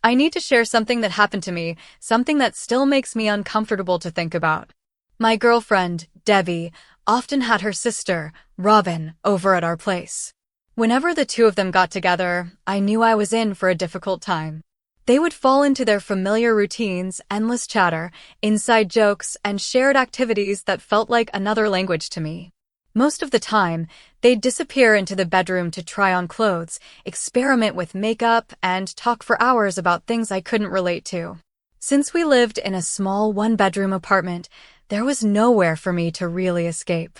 I need to share something that happened to me, something that still makes me uncomfortable to think about. My girlfriend, Debbie, often had her sister, Robin, over at our place. Whenever the two of them got together, I knew I was in for a difficult time. They would fall into their familiar routines, endless chatter, inside jokes, and shared activities that felt like another language to me. Most of the time, they'd disappear into the bedroom to try on clothes, experiment with makeup, and talk for hours about things I couldn't relate to. Since we lived in a small one-bedroom apartment, there was nowhere for me to really escape.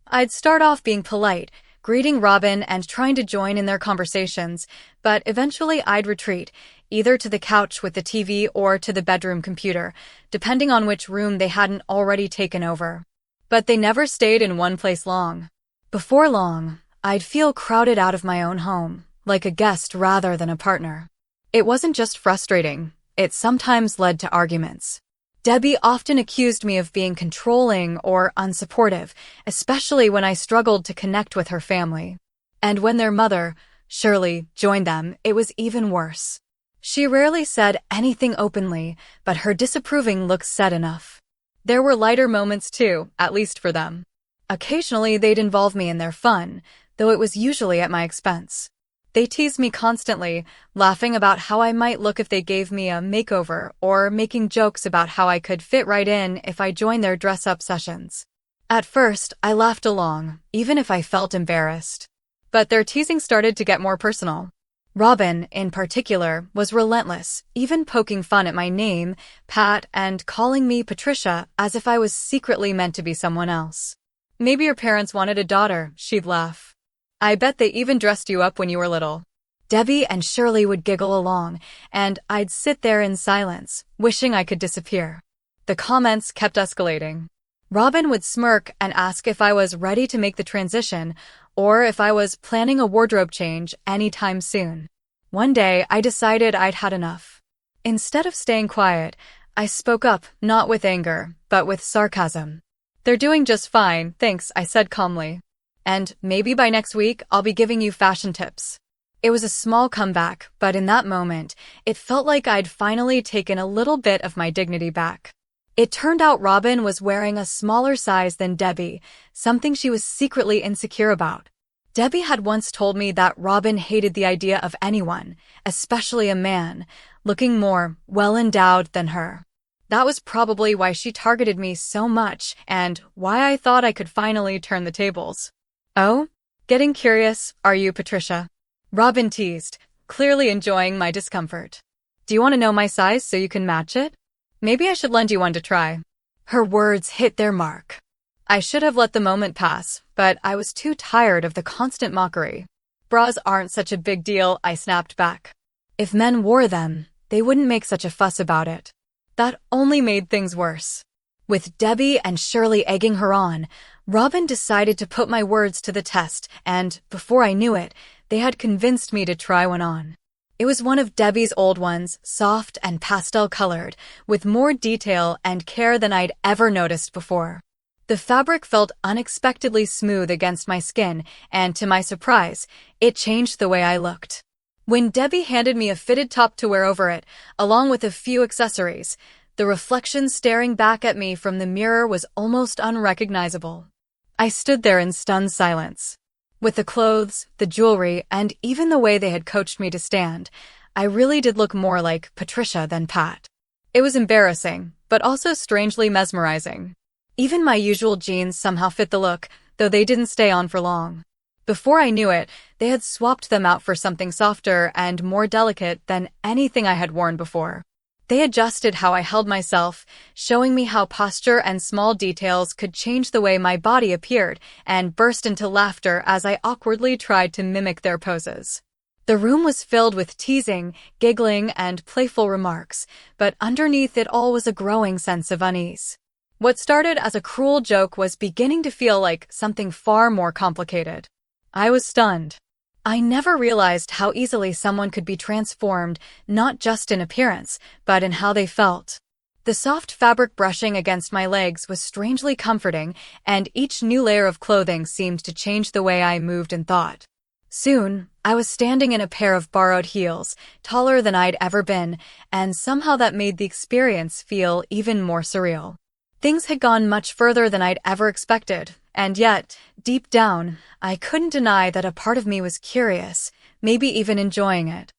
I'd start off being polite, greeting Robin and trying to join in their conversations, but eventually I'd retreat, either to the couch with the TV or to the bedroom computer, depending on which room they hadn't already taken over. But they never stayed in one place long. Before long, I'd feel crowded out of my own home, like a guest rather than a partner. It wasn't just frustrating, it sometimes led to arguments. Debbie often accused me of being controlling or unsupportive, especially when I struggled to connect with her family. And when their mother, Shirley, joined them, it was even worse. She rarely said anything openly, but her disapproving looks said enough. There were lighter moments too, at least for them. Occasionally they'd involve me in their fun, though it was usually at my expense. They teased me constantly, laughing about how I might look if they gave me a makeover, or making jokes about how I could fit right in if I joined their dress-up sessions. At first, I laughed along, even if I felt embarrassed. But their teasing started to get more personal. Robin, in particular, was relentless, even poking fun at my name, Pat, and calling me Patricia as if I was secretly meant to be someone else. Maybe your parents wanted a daughter, she'd laugh. I bet they even dressed you up when you were little. Debbie and Shirley would giggle along, and I'd sit there in silence, wishing I could disappear. The comments kept escalating. Robin would smirk and ask if I was ready to make the transition, or if I was planning a wardrobe change anytime soon. One day, I decided I'd had enough. Instead of staying quiet, I spoke up, not with anger, but with sarcasm. "They're doing just fine, thanks," I said calmly. "And maybe by next week, I'll be giving you fashion tips." It was a small comeback, but in that moment, it felt like I'd finally taken a little bit of my dignity back. It turned out Robin was wearing a smaller size than Debbie, something she was secretly insecure about. Debbie had once told me that Robin hated the idea of anyone, especially a man, looking more well-endowed than her. That was probably why she targeted me so much and why I thought I could finally turn the tables. "Oh? Getting curious, are you, Patricia?" Robin teased, clearly enjoying my discomfort. "Do you want to know my size so you can match it? Maybe I should lend you one to try." Her words hit their mark. I should have let the moment pass, but I was too tired of the constant mockery. "Bras aren't such a big deal," I snapped back. "If men wore them, they wouldn't make such a fuss about it." That only made things worse. With Debbie and Shirley egging her on, Robin decided to put my words to the test, and, before I knew it, they had convinced me to try one on. It was one of Debbie's old ones, soft and pastel-colored, with more detail and care than I'd ever noticed before. The fabric felt unexpectedly smooth against my skin, and to my surprise, it changed the way I looked. When Debbie handed me a fitted top to wear over it, along with a few accessories, the reflection staring back at me from the mirror was almost unrecognizable. I stood there in stunned silence. With the clothes, the jewelry, and even the way they had coached me to stand, I really did look more like Patricia than Pat. It was embarrassing, but also strangely mesmerizing. Even my usual jeans somehow fit the look, though they didn't stay on for long. Before I knew it, they had swapped them out for something softer and more delicate than anything I had worn before. They adjusted how I held myself, showing me how posture and small details could change the way my body appeared, and burst into laughter as I awkwardly tried to mimic their poses. The room was filled with teasing, giggling, and playful remarks, but underneath it all was a growing sense of unease. What started as a cruel joke was beginning to feel like something far more complicated. I was stunned. I never realized how easily someone could be transformed, not just in appearance, but in how they felt. The soft fabric brushing against my legs was strangely comforting, and each new layer of clothing seemed to change the way I moved and thought. Soon, I was standing in a pair of borrowed heels, taller than I'd ever been, and somehow that made the experience feel even more surreal. Things had gone much further than I'd ever expected, and yet, deep down, I couldn't deny that a part of me was curious, maybe even enjoying it.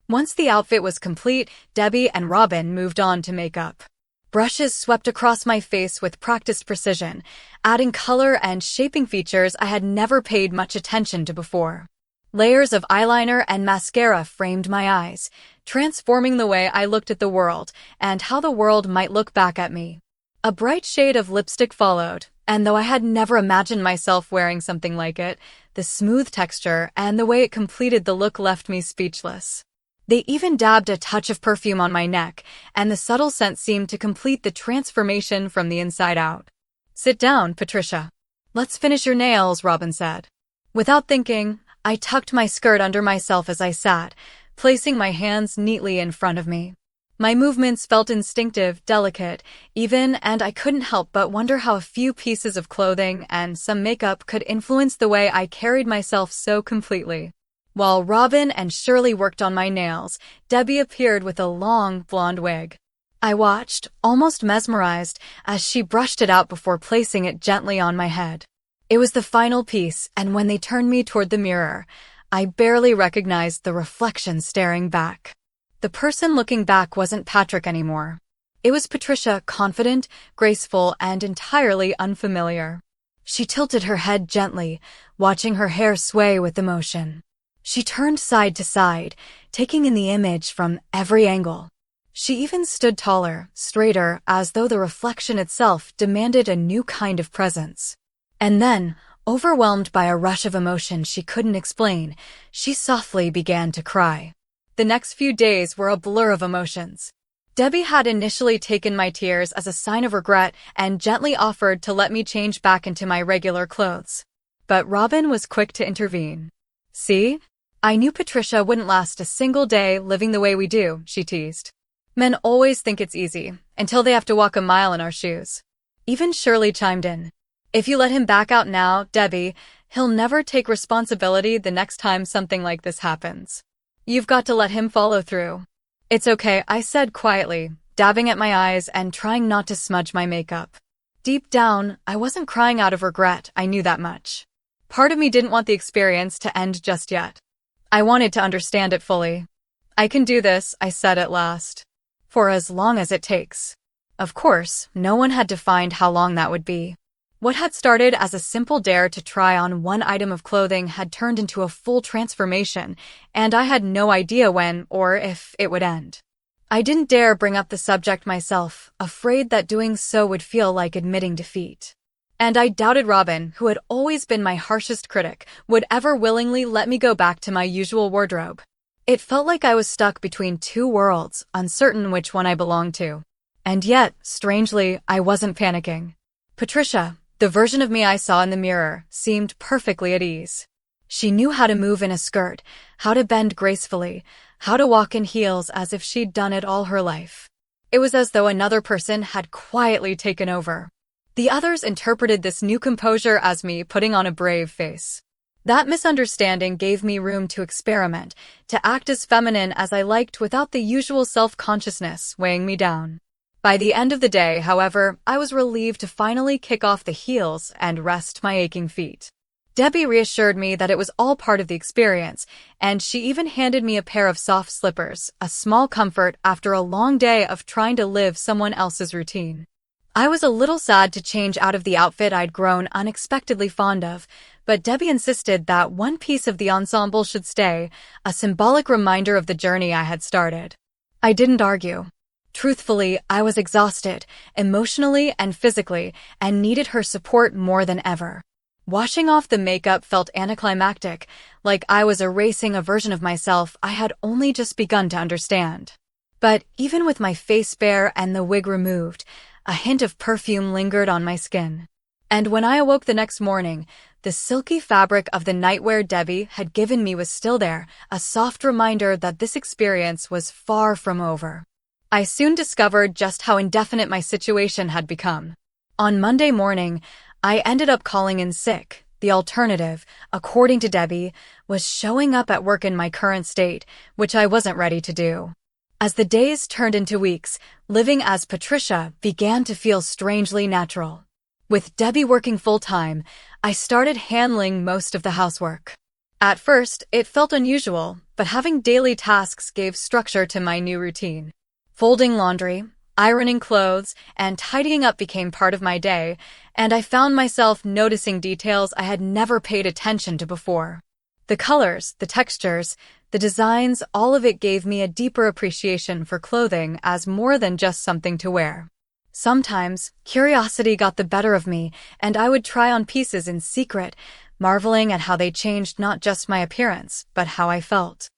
Once the outfit was complete, Debbie and Robin moved on to makeup. Brushes swept across my face with practiced precision, adding color and shaping features I had never paid much attention to before. Layers of eyeliner and mascara framed my eyes, transforming the way I looked at the world and how the world might look back at me. A bright shade of lipstick followed, and though I had never imagined myself wearing something like it, the smooth texture and the way it completed the look left me speechless. They even dabbed a touch of perfume on my neck, and the subtle scent seemed to complete the transformation from the inside out. "Sit down, Patricia. Let's finish your nails," Robin said. Without thinking, I tucked my skirt under myself as I sat, placing my hands neatly in front of me. My movements felt instinctive, delicate, even, and I couldn't help but wonder how a few pieces of clothing and some makeup could influence the way I carried myself so completely. While Robin and Shirley worked on my nails, Debbie appeared with a long, blonde wig. I watched, almost mesmerized, as she brushed it out before placing it gently on my head. It was the final piece, and when they turned me toward the mirror, I barely recognized the reflection staring back. The person looking back wasn't Patrick anymore. It was Patricia, confident, graceful, and entirely unfamiliar. She tilted her head gently, watching her hair sway with emotion. She turned side to side, taking in the image from every angle. She even stood taller, straighter, as though the reflection itself demanded a new kind of presence. And then, overwhelmed by a rush of emotion she couldn't explain, she softly began to cry. The next few days were a blur of emotions. Debbie had initially taken my tears as a sign of regret and gently offered to let me change back into my regular clothes. But Robin was quick to intervene. "See? I knew Patricia wouldn't last a single day living the way we do," she teased. "Men always think it's easy, until they have to walk a mile in our shoes." Even Shirley chimed in. "If you let him back out now, Debbie, he'll never take responsibility the next time something like this happens. You've got to let him follow through." "It's okay," I said quietly, dabbing at my eyes and trying not to smudge my makeup. Deep down, I wasn't crying out of regret, I knew that much. Part of me didn't want the experience to end just yet. I wanted to understand it fully. "I can do this," I said at last. "For as long as it takes." Of course, no one had defined how long that would be. What had started as a simple dare to try on one item of clothing had turned into a full transformation, and I had no idea when or if it would end. I didn't dare bring up the subject myself, afraid that doing so would feel like admitting defeat. And I doubted Robin, who had always been my harshest critic, would ever willingly let me go back to my usual wardrobe. It felt like I was stuck between two worlds, uncertain which one I belonged to. And yet, strangely, I wasn't panicking. Patricia, the version of me I saw in the mirror, seemed perfectly at ease. She knew how to move in a skirt, how to bend gracefully, how to walk in heels as if she'd done it all her life. It was as though another person had quietly taken over. The others interpreted this new composure as me putting on a brave face. That misunderstanding gave me room to experiment, to act as feminine as I liked without the usual self-consciousness weighing me down. By the end of the day, however, I was relieved to finally kick off the heels and rest my aching feet. Debbie reassured me that it was all part of the experience, and she even handed me a pair of soft slippers, a small comfort after a long day of trying to live someone else's routine. I was a little sad to change out of the outfit I'd grown unexpectedly fond of, but Debbie insisted that one piece of the ensemble should stay, a symbolic reminder of the journey I had started. I didn't argue. Truthfully, I was exhausted, emotionally and physically, and needed her support more than ever. Washing off the makeup felt anticlimactic, like I was erasing a version of myself I had only just begun to understand. But even with my face bare and the wig removed, a hint of perfume lingered on my skin. And when I awoke the next morning, the silky fabric of the nightwear Debbie had given me was still there, a soft reminder that this experience was far from over. I soon discovered just how indefinite my situation had become. On Monday morning, I ended up calling in sick, The alternative, according to Debbie, was showing up at work in my current state, which I wasn't ready to do. As the days turned into weeks, living as Patricia began to feel strangely natural. With Debbie working full-time, I started handling most of the housework. At first, it felt unusual, but having daily tasks gave structure to my new routine. Folding laundry, ironing clothes, and tidying up became part of my day, and I found myself noticing details I had never paid attention to before. The colors, the textures, the designs, all of it gave me a deeper appreciation for clothing as more than just something to wear. Sometimes, curiosity got the better of me, and I would try on pieces in secret, marveling at how they changed not just my appearance, but how I felt.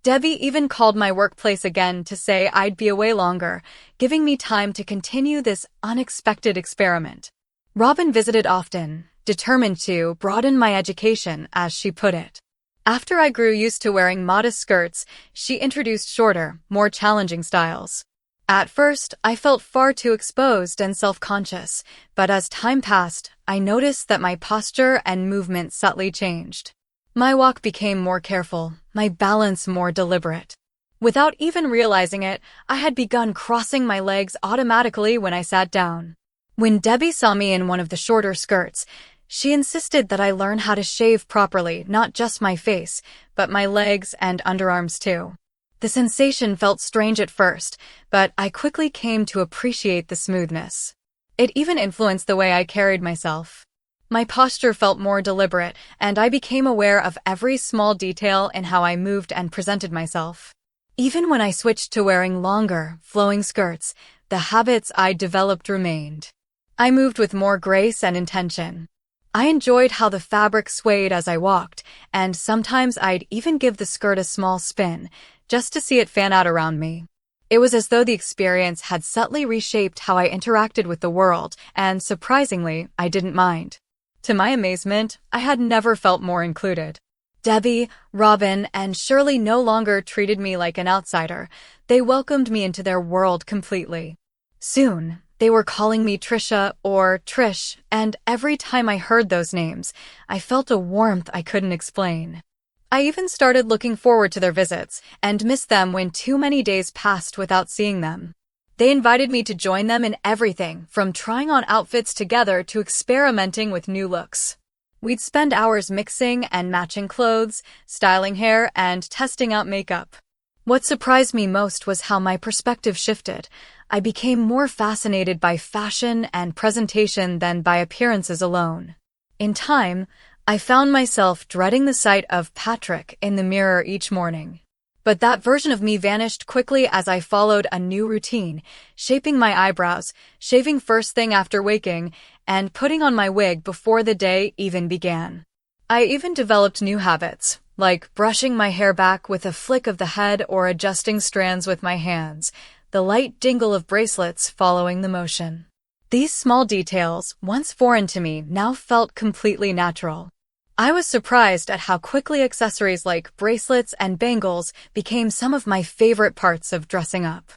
Debbie even called my workplace again to say I'd be away longer, giving me time to continue this unexpected experiment. Robin visited often, determined to broaden my education, as she put it. After I grew used to wearing modest skirts, she introduced shorter, more challenging styles. At first, I felt far too exposed and self-conscious, but as time passed, I noticed that my posture and movement subtly changed. My walk became more careful, my balance more deliberate. Without even realizing it, I had begun crossing my legs automatically when I sat down. When Debbie saw me in one of the shorter skirts, she insisted that I learn how to shave properly, not just my face, but my legs and underarms too. The sensation felt strange at first, but I quickly came to appreciate the smoothness. It even influenced the way I carried myself. My posture felt more deliberate, and I became aware of every small detail in how I moved and presented myself. Even when I switched to wearing longer, flowing skirts, the habits I developed remained. I moved with more grace and intention. I enjoyed how the fabric swayed as I walked, and sometimes I'd even give the skirt a small spin, just to see it fan out around me. It was as though the experience had subtly reshaped how I interacted with the world, and surprisingly, I didn't mind. To my amazement, I had never felt more included. Debbie, Robin, and Shirley no longer treated me like an outsider. They welcomed me into their world completely. Soon, they were calling me Trisha or Trish, and every time I heard those names, I felt a warmth I couldn't explain. I even started looking forward to their visits, and missed them when too many days passed without seeing them. They invited me to join them in everything, from trying on outfits together to experimenting with new looks. We'd spend hours mixing and matching clothes, styling hair, and testing out makeup. What surprised me most was how my perspective shifted. I became more fascinated by fashion and presentation than by appearances alone. In time, I found myself dreading the sight of Patrick in the mirror each morning. But that version of me vanished quickly as I followed a new routine, shaping my eyebrows, shaving first thing after waking, and putting on my wig before the day even began. I even developed new habits, like brushing my hair back with a flick of the head or adjusting strands with my hands, the light jingle of bracelets following the motion. These small details, once foreign to me, now felt completely natural. I was surprised at how quickly accessories like bracelets and bangles became some of my favorite parts of dressing up.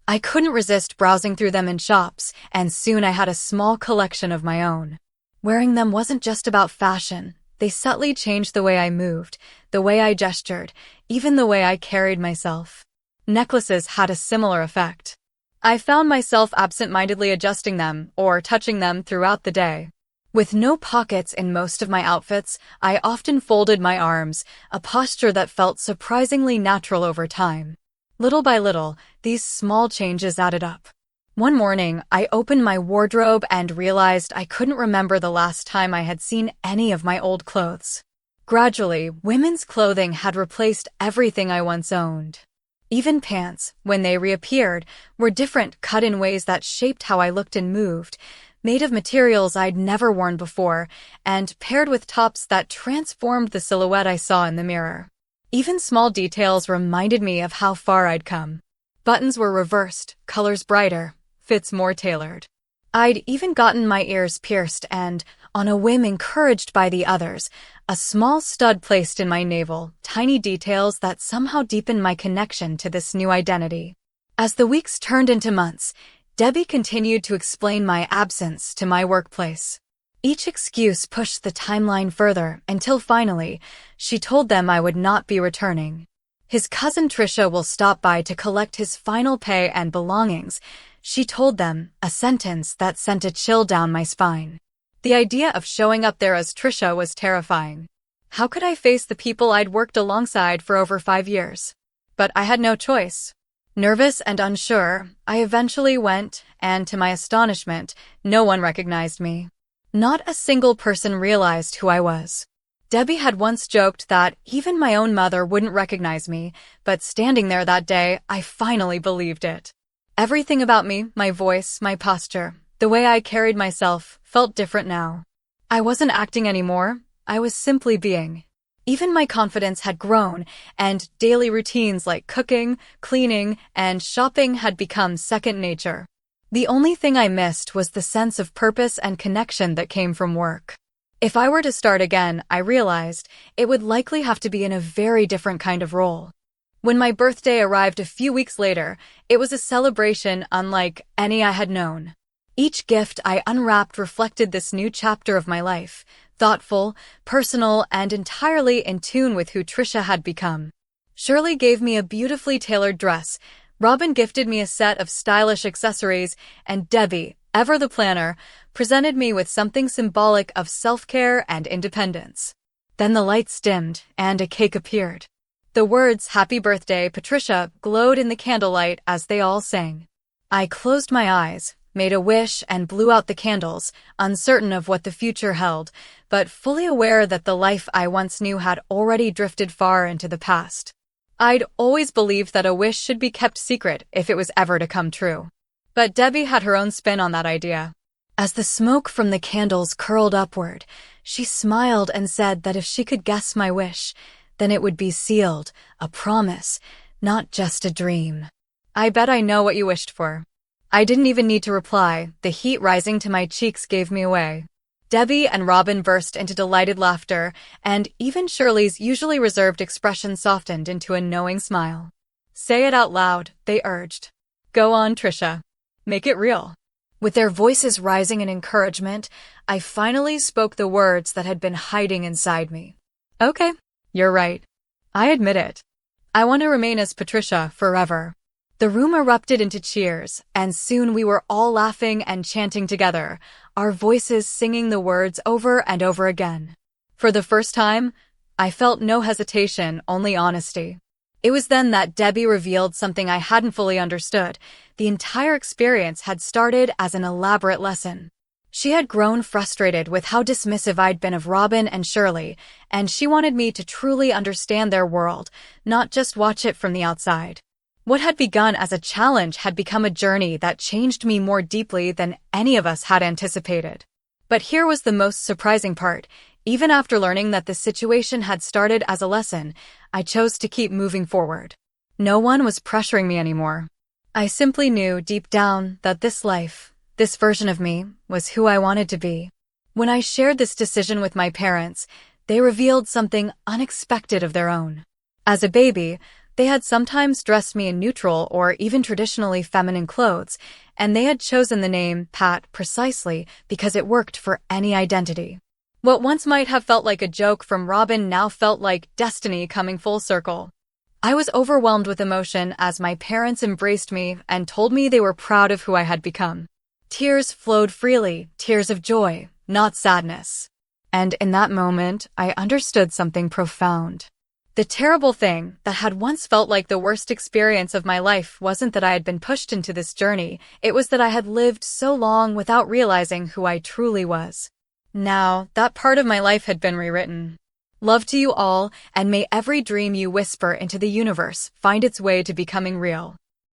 I couldn't resist browsing through them in shops, and soon I had a small collection of my own. Wearing them wasn't just about fashion. They subtly changed the way I moved, the way I gestured, even the way I carried myself. Necklaces had a similar effect. I found myself absent-mindedly adjusting them or touching them throughout the day. With no pockets in most of my outfits, I often folded my arms, a posture that felt surprisingly natural over time. Little by little, these small changes added up. One morning, I opened my wardrobe and realized I couldn't remember the last time I had seen any of my old clothes. Gradually, women's clothing had replaced everything I once owned. Even pants, when they reappeared, were different, cut in ways that shaped how I looked and moved, made of materials I'd never worn before, and paired with tops that transformed the silhouette I saw in the mirror. Even small details reminded me of how far I'd come. Buttons were reversed, colors brighter, fits more tailored. I'd even gotten my ears pierced and, on a whim encouraged by the others, a small stud placed in my navel, tiny details that somehow deepened my connection to this new identity. As the weeks turned into months, Debbie continued to explain my absence to my workplace. Each excuse pushed the timeline further until finally, she told them I would not be returning. His cousin Trisha will stop by to collect his final pay and belongings, she told them, a sentence that sent a chill down my spine. The idea of showing up there as Trisha was terrifying. How could I face the people I'd worked alongside for over 5 years? But I had no choice. Nervous and unsure, I eventually went, and to my astonishment, no one recognized me. Not a single person realized who I was. Debbie had once joked that even my own mother wouldn't recognize me, but standing there that day, I finally believed it. Everything about me, my voice, my posture, the way I carried myself, felt different now. I wasn't acting anymore, I was simply being. Even my confidence had grown, and daily routines like cooking, cleaning, and shopping had become second nature. The only thing I missed was the sense of purpose and connection that came from work. If I were to start again, I realized, it would likely have to be in a very different kind of role. When my birthday arrived a few weeks later, it was a celebration unlike any I had known. Each gift I unwrapped reflected this new chapter of my life, thoughtful, personal, and entirely in tune with who Trisha had become. Shirley gave me a beautifully tailored dress, Robin gifted me a set of stylish accessories, and Debbie, ever the planner, presented me with something symbolic of self-care and independence. Then the lights dimmed, and a cake appeared. The words, "Happy Birthday, Patricia," glowed in the candlelight as they all sang. I closed my eyes, made a wish, and blew out the candles, uncertain of what the future held, but fully aware that the life I once knew had already drifted far into the past. I'd always believed that a wish should be kept secret if it was ever to come true. But Debbie had her own spin on that idea. As the smoke from the candles curled upward, she smiled and said that if she could guess my wish, then it would be sealed, a promise, not just a dream. I bet I know what you wished for. I didn't even need to reply, the heat rising to my cheeks gave me away. Debbie and Robin burst into delighted laughter, and even Shirley's usually reserved expression softened into a knowing smile. "Say it out loud," they urged. "Go on, Trisha. Make it real." With their voices rising in encouragement, I finally spoke the words that had been hiding inside me. "Okay, you're right. I admit it. I want to remain as Patricia forever." The room erupted into cheers, and soon we were all laughing and chanting together, our voices singing the words over and over again. For the first time, I felt no hesitation, only honesty. It was then that Debbie revealed something I hadn't fully understood. The entire experience had started as an elaborate lesson. She had grown frustrated with how dismissive I'd been of Robin and Shirley, and she wanted me to truly understand their world, not just watch it from the outside. What had begun as a challenge had become a journey that changed me more deeply than any of us had anticipated. But here was the most surprising part. Even after learning that the situation had started as a lesson, I chose to keep moving forward. No one was pressuring me anymore. I simply knew deep down that this life, this version of me, was who I wanted to be. When I shared this decision with my parents, they revealed something unexpected of their own. As a baby, they had sometimes dressed me in neutral or even traditionally feminine clothes, and they had chosen the name Pat precisely because it worked for any identity. What once might have felt like a joke from Robin now felt like destiny coming full circle. I was overwhelmed with emotion as my parents embraced me and told me they were proud of who I had become. Tears flowed freely, tears of joy, not sadness. And in that moment, I understood something profound. The terrible thing that had once felt like the worst experience of my life wasn't that I had been pushed into this journey, it was that I had lived so long without realizing who I truly was. Now, that part of my life had been rewritten. Love to you all, and may every dream you whisper into the universe find its way to becoming real.